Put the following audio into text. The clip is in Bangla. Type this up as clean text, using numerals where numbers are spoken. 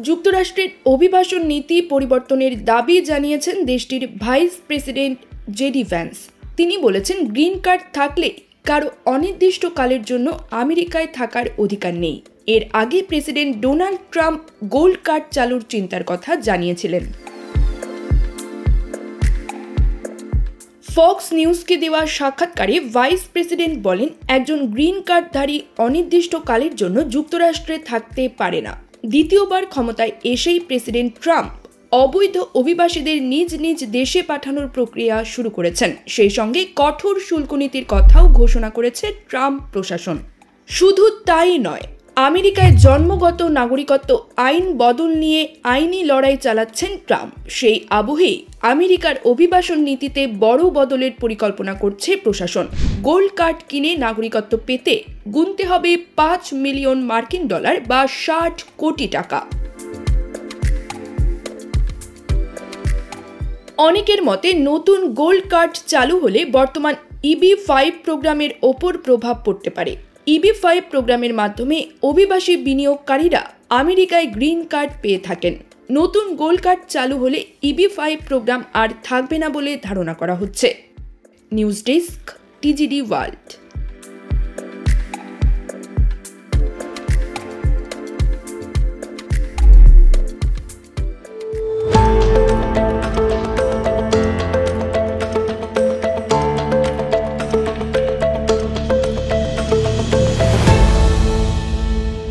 যুক্তরাষ্ট্রের অভিবাসন নীতি পরিবর্তনের দাবি জানিয়েছেন দেশটির ভাইস প্রেসিডেন্ট জেডি ভ্যান্স। তিনি বলেছেন, গ্রিন কার্ড থাকলে কারো অনির্দিষ্টকালের জন্য আমেরিকায় থাকার অধিকার নেই। এর আগে president Donald Trump gold card চালুর চিন্তার কথা জানিয়েছিলেন। ফক্স নিউজকে দেওয়া সাক্ষাৎকারে ভাইস প্রেসিডেন্ট বলেন, একজন গ্রিন কার্ডধারী অনির্দিষ্টকালের জন্য যুক্তরাষ্ট্রে থাকতে পারে না। দ্বিতীয়বার ক্ষমতায় এসেই প্রেসিডেন্ট ট্রাম্প অবৈধ অভিবাসীদের নিজ নিজ দেশে পাঠানোর প্রক্রিয়া শুরু করেছেন। সেই সঙ্গে কঠোর শুল্ক নীতির কথাও ঘোষণা করেছে ট্রাম্প প্রশাসন। শুধু তাই নয়, আমেরিকায় জন্মগত নাগরিকত্ব আইন বদল নিয়ে আইনি লড়াই চালাচ্ছেন ট্রাম্প। সেই আবহেই আমেরিকার অভিবাসন নীতিতে বড় বদলের পরিকল্পনা করছে প্রশাসন। গোল্ড কার্ড কিনে নাগরিকত্ব পেতে গুনতে হবে $5 মিলিয়ন বা 60 কোটি টাকা। অনেকের মতে নতুন গোল্ড কার্ড চালু হলে বর্তমান EB-5 প্রোগ্রামের ওপর প্রভাব পড়তে পারে। EB-5 প্রোগ্রামের মাধ্যমে অভিবাসী বিনিয়োগকারীরা আমেরিকায় গ্রিন কার্ড পেয়ে থাকেন। নতুন গোল্ড কার্ড চালু হলে EB-5 প্রোগ্রাম আর থাকবে না বলে ধারণা করা হচ্ছে। News desk, TGD world.